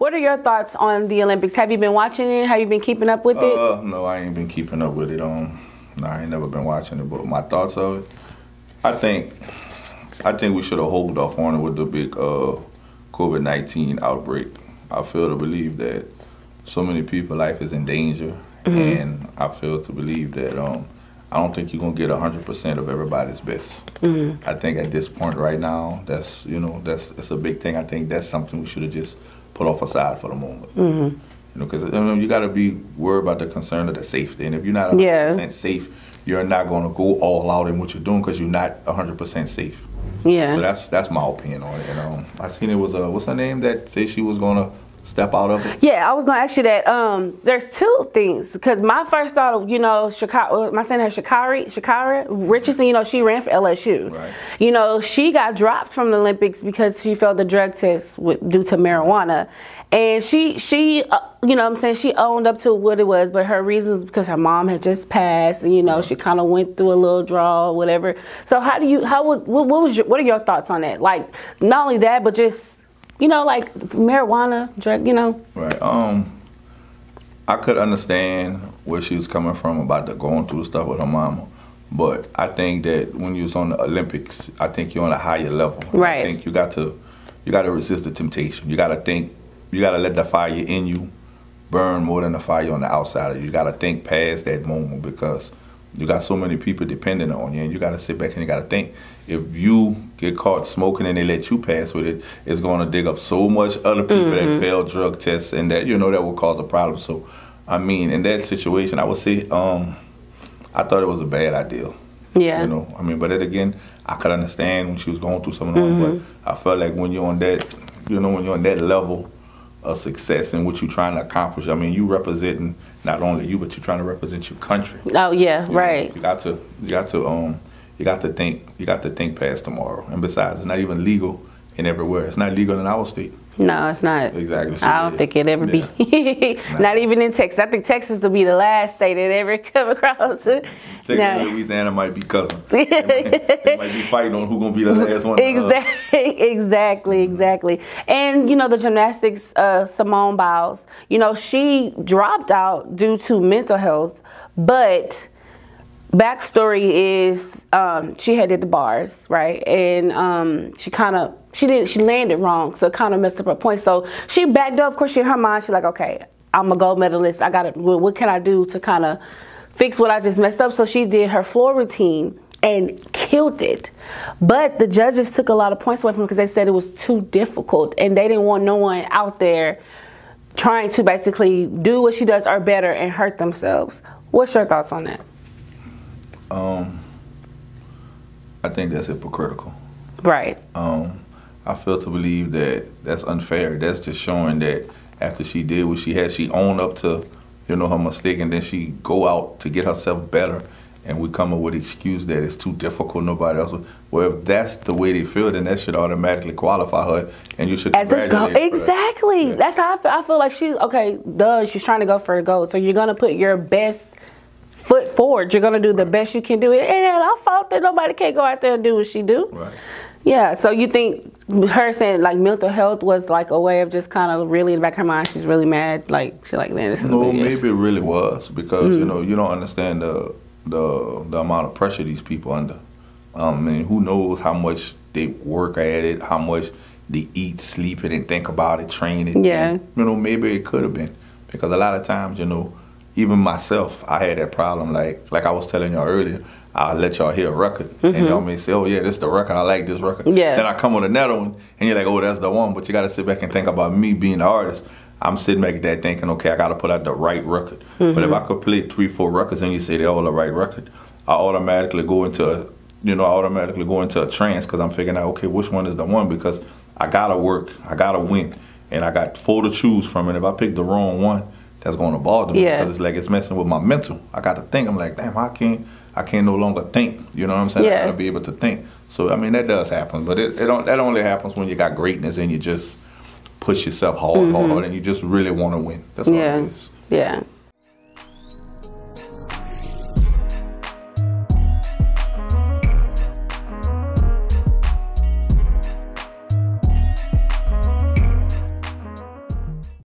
What are your thoughts on the Olympics? Have you been watching it? Have you been keeping up with it? No, I ain't been keeping up with it. No, I ain't never been watching it. But my thoughts of it, I think we should have held off on it with the big COVID-19 outbreak. I feel to believe that so many people's life is in danger, and I feel to believe that I don't think you're gonna get 100% of everybody's best. I think at this point right now, that's it's a big thing. I think that's something we should have just put off aside for the moment. You know, because you got to be worried about the concern of the safety, and if you're not 100% safe, you're not gonna go all out in what you're doing because you're not 100% safe. Yeah. So that's my opinion on it. And I seen it was what's her name that said she was gonna step out of it? Yeah, I was gonna ask you that. There's two things, because my first thought, you know, am I saying her Sha'Carri Richardson, you know, she ran for LSU. Right. You know, she got dropped from the Olympics because she failed the drug test due to marijuana. And she you know what I'm saying, she owned up to what it was, but her reasons because her mom had just passed, and you know, she kind of went through a little draw or whatever. So what are your thoughts on that? Like, not only that, but just, you know, like marijuana, drug, you know? Right. I could understand where she was coming from about going through the stuff with her mama. But I think that when you was on the Olympics, I think you're on a higher level. Right. I think you got to resist the temptation. You got to let the fire in you burn more than the fire on the outside of you. You got to think past that moment, because you got so many people depending on you, and you got to sit back and you got to think, if you get caught smoking and they let you pass with it, it's going to dig up so much other people that failed drug tests, and that, you know, that will cause a problem. So, I mean, in that situation, I would say I thought it was a bad idea. Yeah. You know, I mean, but then again, I could understand when she was going through something, but I felt like when you're on that, you know, when you're on that level of success and what you're trying to accomplish, I mean, you representing not only you, but you're trying to represent your country. Oh yeah, right. You got to think past tomorrow. And besides, it's not even legal in everywhere. It's not legal in our state. No, it's not. Exactly. So, I don't think it'd ever be. Not even in Texas. I think Texas will be the last state that ever come across it. Texas and Louisiana might be cousins. They might be fighting on who's going to be the last one. Exactly. And, you know, the gymnastics, Simone Biles, you know, she dropped out due to mental health, but backstory is she had did the bars, right? And she landed wrong, so it kind of messed up her point. So she backed up. Of course, in her mind, she's like, okay, I'm a gold medalist. What can I do to kind of fix what I just messed up? So she did her floor routine and killed it. But the judges took a lot of points away from her because they said it was too difficult, and they didn't want no one out there trying to basically do what she does or better and hurt themselves. What's your thoughts on that? I think that's hypocritical. Right. I feel to believe that that's unfair. That's just showing that after she did what she had, she owned up to, you know, her mistake, and then she go out to get herself better, and we come up with an excuse that it's too difficult, nobody else would. Well, if that's the way they feel, then that should automatically qualify her, and you should congratulate her. Exactly. Yeah. That's how I feel. I feel like she's trying to go for a gold, so you're going to put your best foot forward. You're going to do the best you can do. It ain't our fault that nobody can't go out there and do what she do. Right. Yeah, so you think her saying like mental health was like a way of just kind of really in the back of her mind, she's really mad, like she's like, man, this is maybe it really was, because you know, you don't understand the amount of pressure these people under. And who knows how much they work at it, how much they eat, sleep it, and think about it, train it. Yeah. And, you know, maybe it could have been, because a lot of times, you know, even myself, I had that problem. Like I was telling y'all earlier, I'll let y'all hear a record, and y'all may say, oh yeah, this is the record, I like this record. Yeah. Then I come with another one, and you're like, oh, that's the one. But you got to sit back and think about me being the artist. I'm sitting back there thinking, okay, I got to put out the right record. But if I could play 3-4 records and you say they're all the right record, I automatically go into a trance, because I'm figuring out, okay, which one is the one, because I got to work, I got to win, and I got 4 to choose from. And if I pick the wrong one, that's going to bother me, because it's like it's messing with my mental. I got to think. I'm like, damn, I can't no longer think. You know what I'm saying? I got to be able to think. So, I mean, that does happen. But that only happens when you got greatness and you just push yourself hard, and you just really want to win. That's all it is. Yeah.